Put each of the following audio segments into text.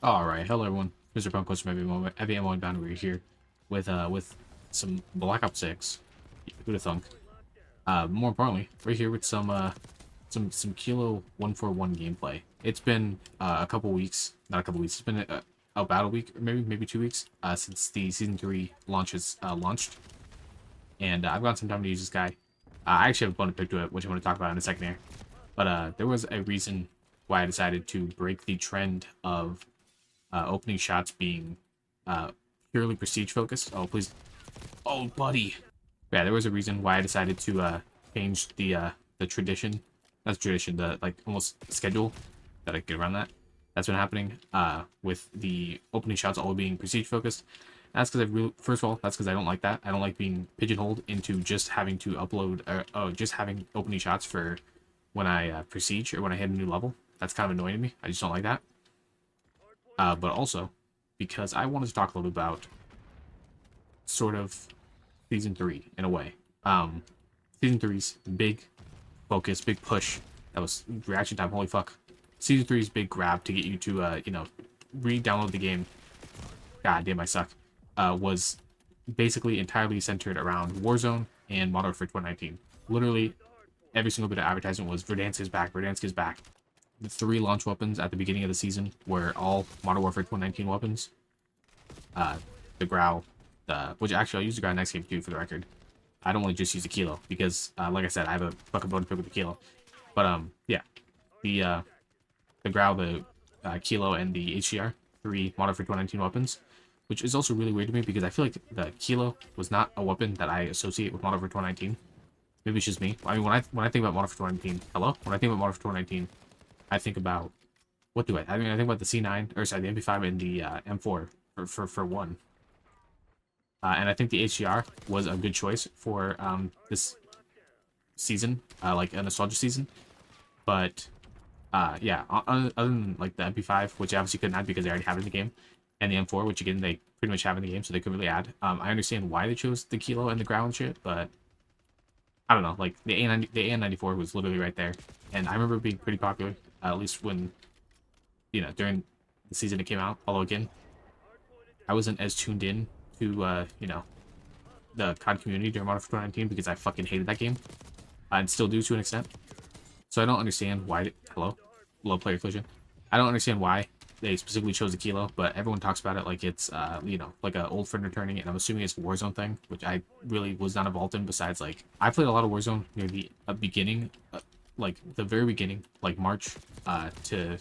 Alright, hello everyone. Mr. Conquest from Heavy Ammo Inbound. We're here with some Black Ops 6. Who'da thunk? More importantly, we're here with some Kilo 141 gameplay. It's been a couple weeks, not a couple weeks. It's been about a week or maybe 2 weeks since the season 3 launches launched, and I've got some time to use this guy. I actually have a bonus pick to it, which I'm going to talk about in a second here. But there was a reason why I decided to break the trend of opening shots being purely prestige focused. Oh, please. Oh, buddy. Yeah, there was a reason why I decided to change the tradition. That's tradition, the like almost schedule that I get around that. That's been happening with the opening shots all being prestige focused. That's because first of all, that's because I don't like that. I don't like being pigeonholed into just having to upload, just having opening shots for when I prestige or when I hit a new level. That's kind of annoying to me. I just don't like that. But also because I wanted to talk a little bit about sort of season 3 in a way. Season 3's big focus, big push. That was reaction time. Holy fuck! Season 3's big grab to get you to re-download the game. God damn, I suck. Was basically entirely centered around Warzone and Modern Warfare 2019. Literally every single bit of advertisement was Verdansk is back. Verdansk is back. The 3 launch weapons at the beginning of the season were all Modern Warfare 2019 weapons. The Growl, which actually I'll use the Growl next game too, for the record. I don't want to just use the Kilo because, like I said, I have a fucking bonus pick with the Kilo. But yeah, the Growl, the Kilo, and the HCR, 3 Modern Warfare 2019 weapons, which is also really weird to me because I feel like the Kilo was not a weapon that I associate with Modern Warfare 2019. Maybe it's just me. I mean, when I think about Modern Warfare 2019, when I think about Modern Warfare 2019. I think about I mean, I think about the C9 or sorry, the MP5 and the M4 for one. And I think the HCR was a good choice for this season, like a nostalgia season. But yeah, other than like the MP5, which obviously couldn't add because they already have it in the game, and the M4, which again they pretty much have in the game, so they couldn't really add. I understand why they chose the Kilo and the Ground and shit, but I don't know. Like the AN94 was literally right there, and I remember it being pretty popular. At least when, during the season it came out. Although again, I wasn't as tuned in to, the COD community during Modern Warfare 2019 because I fucking hated that game. And still do to an extent. So I don't understand why, low player collision. I don't understand why they specifically chose the Kilo, but everyone talks about it like it's, like an old friend returning, and I'm assuming it's a Warzone thing, which I really was not involved in besides, like, I played a lot of Warzone near the beginning, like the very beginning, like March to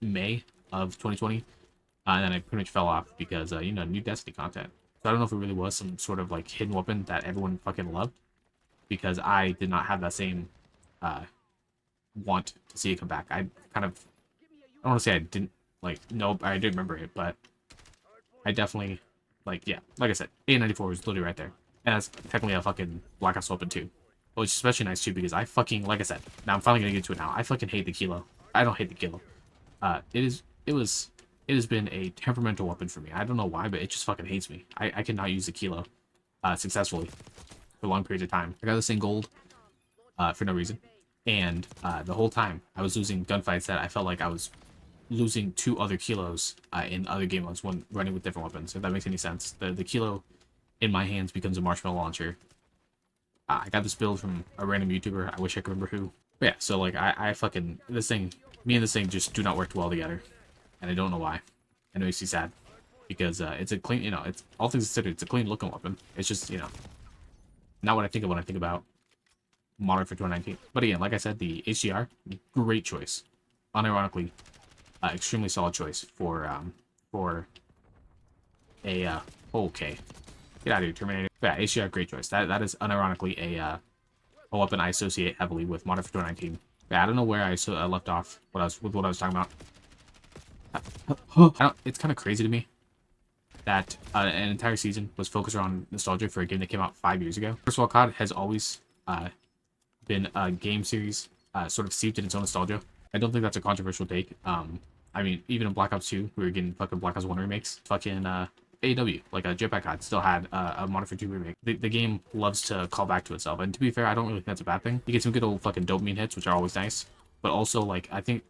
May of 2020, and then I pretty much fell off because new Destiny content. So I don't know if it really was some sort of like hidden weapon that everyone fucking loved, because I did not have that same want to see it come back. I don't want to say I didn't I did remember it, but I definitely like I said, A94 was literally right there, and that's technically a fucking Black Ops weapon too. Which is especially nice too because I fucking, like I said, now I'm finally gonna get to it now. I fucking hate the Kilo. I don't hate the Kilo. It has been a temperamental weapon for me. I don't know why, but it just fucking hates me. I cannot use the Kilo successfully for long periods of time. I got this in gold for no reason, and the whole time I was losing gunfights that I felt like I was losing 2 other Kilos in other game modes when running with different weapons. If that makes any sense, the Kilo in my hands becomes a marshmallow launcher. I got this build from a random YouTuber. I wish I could remember who. But yeah, so like I fucking me and this thing just do not work well together, and I don't know why. And it makes me sad because it's a clean, it's all things considered, it's a clean looking weapon. It's just not what I think of when I think about Modern Warfare 2019. But again, like I said, the HCR, great choice, unironically, extremely solid choice for a okay. Get out of here, Terminator. But yeah, HCR, great choice. That is unironically a weapon I associate heavily with Modern Warfare 2019. Yeah, I don't know where I left off what I was talking about. It's kind of crazy to me that an entire season was focused around nostalgia for a game that came out 5 years ago. First of all, COD has always been a game series sort of steeped in its own nostalgia. I don't think that's a controversial take. I mean, even in Black Ops 2, we were getting fucking Black Ops 1 remakes. Fucking AW, like a Jetpack COD, still had a Modern Warfare 2 remake. The game loves to call back to itself, and to be fair, I don't really think that's a bad thing. You get some good old fucking dopamine hits, which are always nice, but also, like, I don't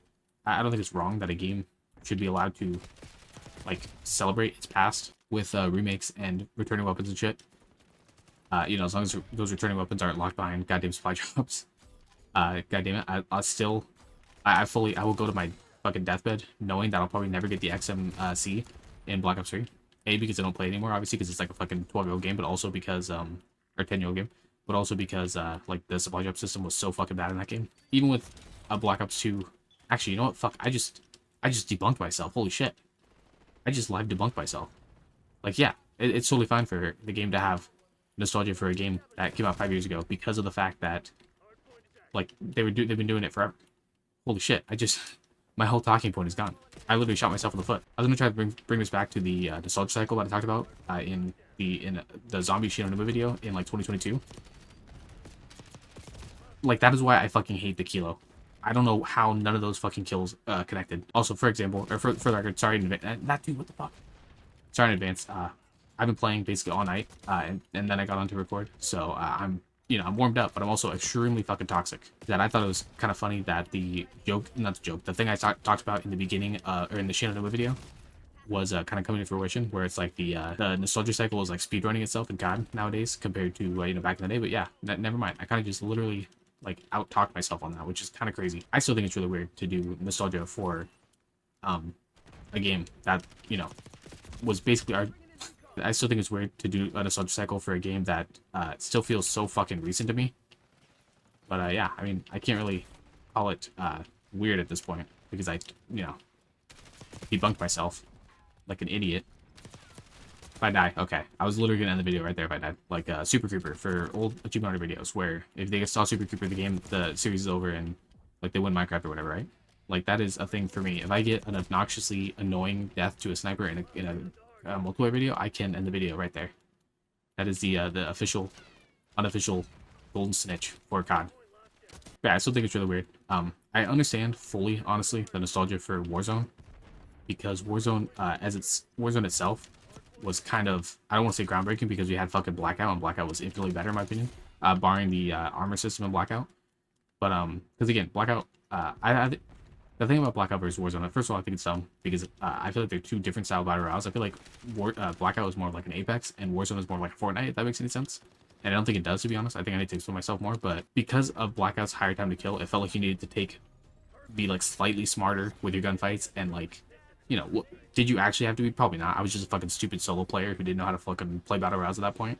think it's wrong that a game should be allowed to like celebrate its past with remakes and returning weapons and shit. You know, as long as those returning weapons aren't locked behind goddamn supply drops. God damn it, I will go to my fucking deathbed knowing that I'll probably never get the XMC in Black Ops 3. A, because I don't play it anymore, obviously, because it's like a fucking 12-year-old game, but also because, or 10-year-old game, but also because, like, the supply drop system was so fucking bad in that game. Even with Black Ops 2, actually, you know what, fuck, I just debunked myself, holy shit. I just live debunked myself. Like, yeah, it's totally fine for the game to have nostalgia for a game that came out 5 years ago because of the fact that, like, they've been doing it forever. Holy shit, my whole talking point is gone. I literally shot myself in the foot. I was gonna try to bring this back to the nostalgia cycle that I talked about in the zombie Shinonuma video in like 2022. Like, that is why I fucking hate the kilo. I don't know how none of those fucking kills connected. Also, for example, or for the record, sorry in advance. That dude, what the fuck? Sorry in advance. I've been playing basically all night, and then I got on to record, so I'm warmed up, but I'm also extremely fucking toxic. That I thought it was kind of funny that the joke, not the joke, the thing I talked about in the beginning, or in the Shinonuma video, was kind of coming to fruition, where it's like the nostalgia cycle is like speedrunning itself in COD nowadays compared to back in the day. But yeah, never mind. I kind of just literally like out-talked myself on that, which is kind of crazy. I still think it's really weird to do nostalgia for a game that was basically our. I still think it's weird to do a nostalgia cycle for a game that still feels so fucking recent to me. But yeah, I mean, I can't really call it weird at this point because I, debunked myself like an idiot. If I die, okay. I was literally gonna end the video right there if I died. Like Super Creeper for old Achievement Hunter videos, where if they saw Super Creeper, the series is over and like they win Minecraft or whatever, right? Like that is a thing for me. If I get an obnoxiously annoying death to a sniper in a multiplayer video, I can end the video right there. That is the official, unofficial golden snitch for COD. But yeah, I still think it's really weird. I understand fully, honestly, the nostalgia for Warzone, because Warzone, Warzone itself was kind of, I don't want to say groundbreaking because we had fucking Blackout, and Blackout was infinitely better in my opinion, barring the armor system in Blackout. But because again, Blackout, the thing about Blackout versus Warzone, first of all, I think it's dumb because I feel like they're two different style battle royales. I feel like Blackout is more like an Apex and Warzone is more like a Fortnite, if that makes any sense. And I don't think it does, to be honest. I think I need to explain myself more. But because of Blackout's higher time to kill, it felt like you needed to be like slightly smarter with your gunfights. And like, did you actually have to be? Probably not. I was just a fucking stupid solo player who didn't know how to fucking play battle royales at that point.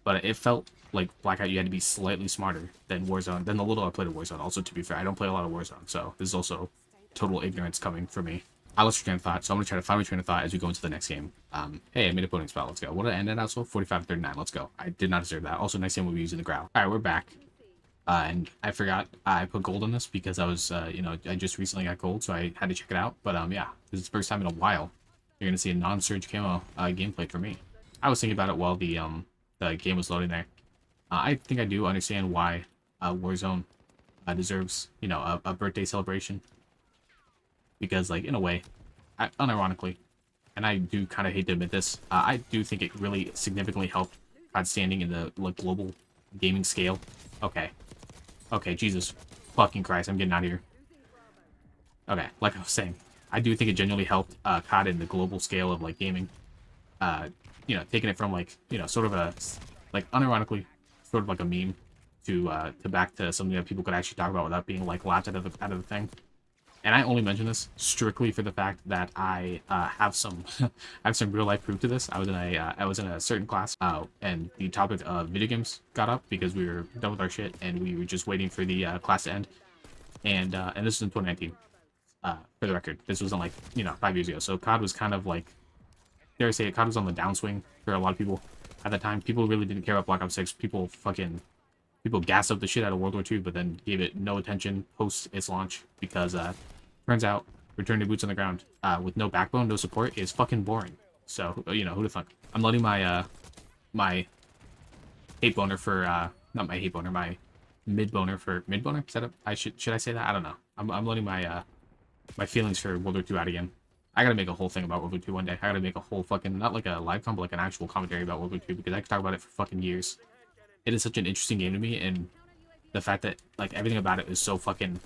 But it felt like Blackout, you had to be slightly smarter than Warzone, than the little I played of Warzone. Also, to be fair, I don't play a lot of Warzone, so this is also total ignorance coming from me. I lost your train of thought, so I'm going to try to find my train of thought as we go into the next game. Hey, I made a podium spot. Let's go. What did I end at also? 45-39. Let's go. I did not deserve that. Also, next game we'll be using the Growl. All right, we're back. And I forgot I put gold on this because I was, I just recently got gold, so I had to check it out. But yeah, this is the first time in a while you're going to see a non-surge camo gameplay for me. I was thinking about it while the game was loading there. I think I do understand why Warzone deserves, a birthday celebration. Because, like, in a way, unironically, and I do kind of hate to admit this, I do think it really significantly helped COD standing in the like global gaming scale. Okay, Jesus fucking Christ, I'm getting out of here. Okay, like I was saying, I do think it genuinely helped COD in the global scale of like gaming. Taking it from like sort of a like unironically sort of like a meme to back to something that people could actually talk about without being like laughed out of the thing. And I only mention this strictly for the fact that I have some I have some real life proof to this. I was in a certain class, and the topic of video games got up because we were done with our shit and we were just waiting for the class to end. And this was in 2019. For the record, this wasn't like 5 years ago. So COD was kind of like, dare I say it, COD was on the downswing for a lot of people at the time. People really didn't care about Black Ops 6. People gassed up the shit out of World War II, but then gave it no attention post its launch because turns out Return to Boots on the Ground with no backbone, no support is fucking boring. So who the fuck? I'm letting my my hate boner for not my hate boner, my mid boner for mid boner. Is that should I say that? I don't know. I'm letting my my feelings for World War II out again. I gotta make a whole thing about World War II one day. I gotta make a whole fucking, not like a live com, but like an actual commentary about World War II because I could talk about it for fucking years. It is such an interesting game to me, and the fact that like everything about it is so fucking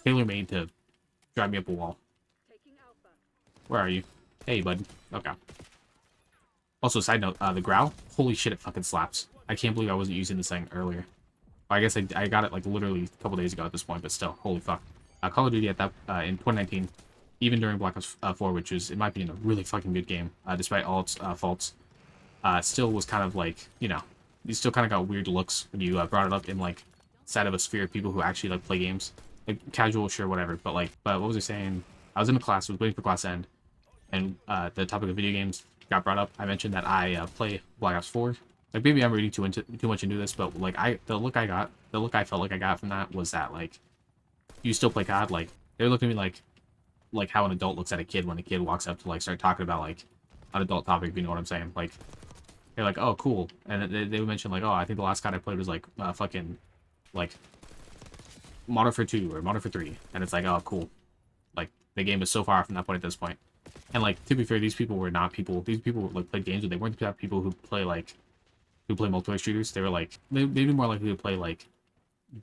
tailor-made to drive me up a wall. Where are you? Hey, bud. Okay. Also, side note, the growl, holy shit, it fucking slaps. I can't believe I wasn't using this thing earlier. I guess I got it like literally a couple days ago at this point, but still, holy fuck. Call of Duty at that in 2019, even during Black Ops 4, which is, in my opinion, a really fucking good game, despite all its faults, still was kind of like, you know, you still kind of got weird looks when you brought it up in like side of a sphere of people who actually like play games, like casual, sure, whatever. But like, what was I saying? I was in a class, was waiting for class to end, and the topic of video games got brought up. I mentioned that I play Black Ops 4. Like maybe I'm reading too much into this, but like the look I felt like I got from that was that like, you still play COD? Like they were looking at me like how an adult looks at a kid when a kid walks up to like start talking about like an adult topic, if you know what I'm saying. Like they're like, oh cool, and they would mention like, oh, I think the last COD I played was like fucking like Modern Warfare 2 or Modern Warfare 3, and it's like, oh cool, like the game is so far from that point at this point. And like to be fair, these people were not people. These people like played games, but they weren't the type of people who play multiplayer shooters. They were like they'd be more likely to play like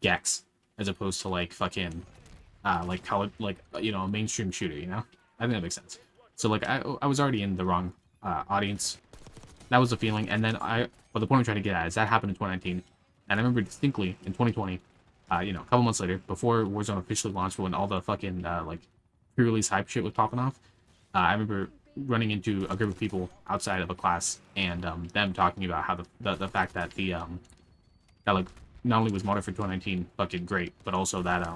Gex as opposed to like fucking like college, like you know, a mainstream shooter. You know, I think that makes sense. So like I was already in the wrong audience. That was the feeling. And then but the point I'm trying to get at is that happened in 2019, and I remember distinctly in 2020. You know, a couple months later, before Warzone officially launched, when all the fucking like pre-release hype shit was popping off, I remember running into a group of people outside of a class and them talking about how the fact that that like not only was Modern Warfare 2019 fucking great, but also that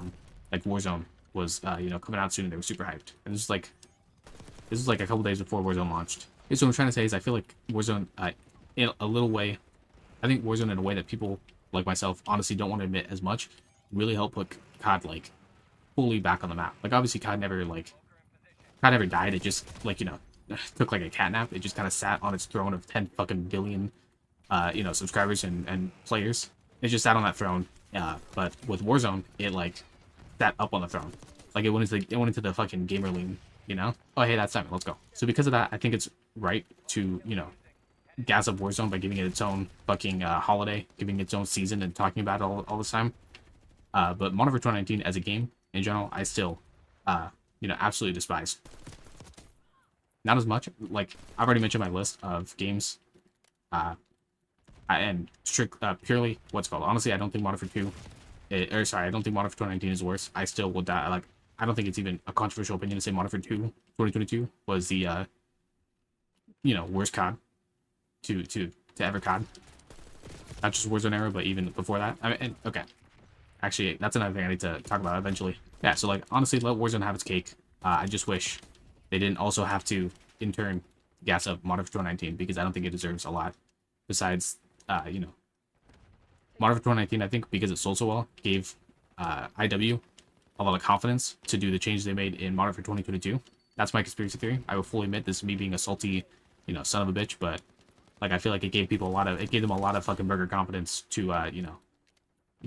like Warzone was you know, coming out soon and they were super hyped. And this is like a couple days before Warzone launched. And so what I'm trying to say is I feel like Warzone in a little way, I think Warzone in a way that people like myself honestly don't want to admit as much, really helped put COD like fully back on the map. Like obviously COD never died. It just like, you know, took like a catnap. It just kind of sat on its throne of 10 fucking billion you know, subscribers and players. It just sat on that throne. But with Warzone, it like sat up on the throne. Like it went into the fucking gamer league, you know? Oh hey, that's Simon, let's go. So because of that, I think it's right to, you know, gas up Warzone by giving it its own fucking holiday, giving it its own season and talking about it all this time. But Modern Warfare 2019 as a game in general, I still you know, absolutely despise. Not as much. Like I've already mentioned my list of games, and purely what's called. Honestly, I don't think Modern Warfare 2, I don't think Modern Warfare 2019 is worse. I still will die. Like I don't think it's even a controversial opinion to say Modern Warfare 2 2022 was the you know, worst COD to ever COD. Not just Warzone era, but even before that. I mean, okay. Actually, that's another thing I need to talk about eventually. Yeah, so like honestly, let Warzone have its cake. I just wish they didn't also have to, in turn, gas up Modern Warfare 2019 because I don't think it deserves a lot. Besides, you know, Modern Warfare 2019, I think because it sold so well, gave IW a lot of confidence to do the changes they made in Modern Warfare 2022. That's my conspiracy theory. I will fully admit this is me being a salty, you know, son of a bitch, but like I feel like it gave them a lot of fucking burger confidence to, you know,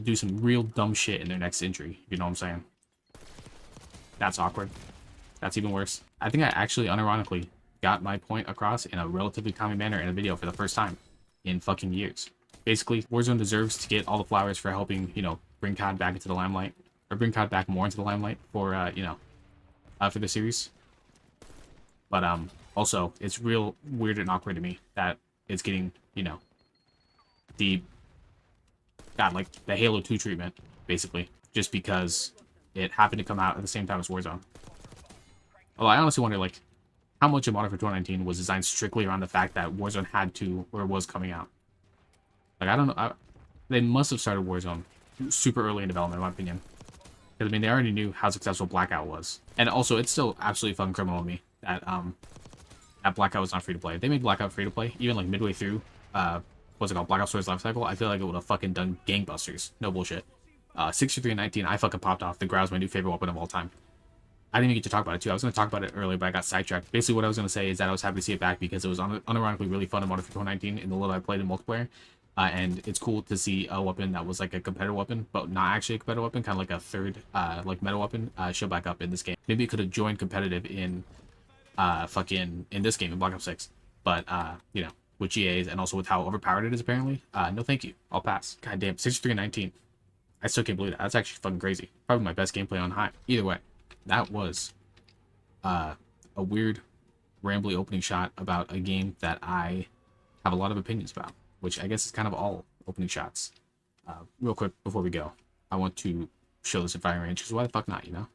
do some real dumb shit in their next entry. You know what I'm saying? That's awkward. That's even worse. I think I actually unironically got my point across in a relatively common manner in a video for the first time in fucking years. Basically, Warzone deserves to get all the flowers for helping, you know, bring COD back into the limelight, or bring COD back more into the limelight for, you know, for the series. But also, it's real weird and awkward to me that it's getting, you know, like the Halo 2 treatment, basically, just because it happened to come out at the same time as Warzone. Although I honestly wonder, like, how much of Modern Warfare 2019 was designed strictly around the fact that Warzone had to, or was coming out. Like, I don't know, they must have started Warzone super early in development, in my opinion. Because, I mean, they already knew how successful Blackout was. And also, it's still absolutely fucking criminal to me that, that Blackout was not free to play. If they made Blackout free to play, even, like, midway through, what's it called, Black Ops 4's life cycle, I feel like it would have fucking done gangbusters. No bullshit. 63-19, I fucking popped off. The Grow's my new favorite weapon of all time. I didn't even get to talk about it too. I was going to talk about it earlier, but I got sidetracked. Basically, what I was going to say is that I was happy to see it back because it was unironically really fun in Modern Warfare 2019 in the little I played in multiplayer. And it's cool to see a weapon that was like a competitive weapon, but not actually a competitive weapon, kind of like a third, like meta weapon, show back up in this game. Maybe it could have joined competitive in, fucking, in this game, in Black Ops 6. But, you know, with GAs and also with how overpowered it is apparently, no thank you. I'll pass. God damn, 63-19. I still can't believe that. That's actually fucking crazy. Probably my best gameplay on high. Either way, that was a weird rambly opening shot about a game that I have a lot of opinions about, which I guess is kind of all opening shots. Real quick before we go, I want to show this at firing range, because why the fuck not, you know?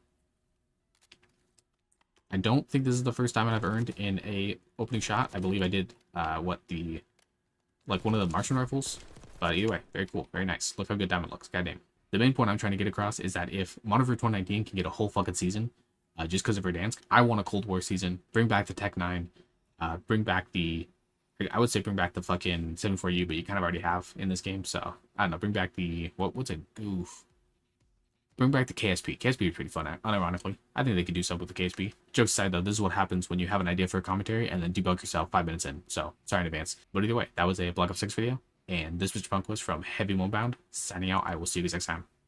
I don't think this is the first time I've earned in a opening shot. I believe I did, one of the marksman rifles. But either way, very cool, very nice. Look how good Diamond looks, goddamn. The main point I'm trying to get across is that if Modern Warfare 2019 can get a whole fucking season, just because of Verdansk, I want a Cold War season. Bring back the Tech 9. Bring back the... I would say bring back the fucking 74U, but you kind of already have in this game, so... I don't know, bring back the... What's a goof? Bring back the KSP. KSP is pretty fun, unironically. I think they could do something with the KSP. Jokes aside, though, this is what happens when you have an idea for a commentary and then debug yourself 5 minutes in. So, sorry in advance. But either way, that was a Black Ops 6 video. And this was Punkwist from Heavy Homebound. Signing out. I will see you guys next time.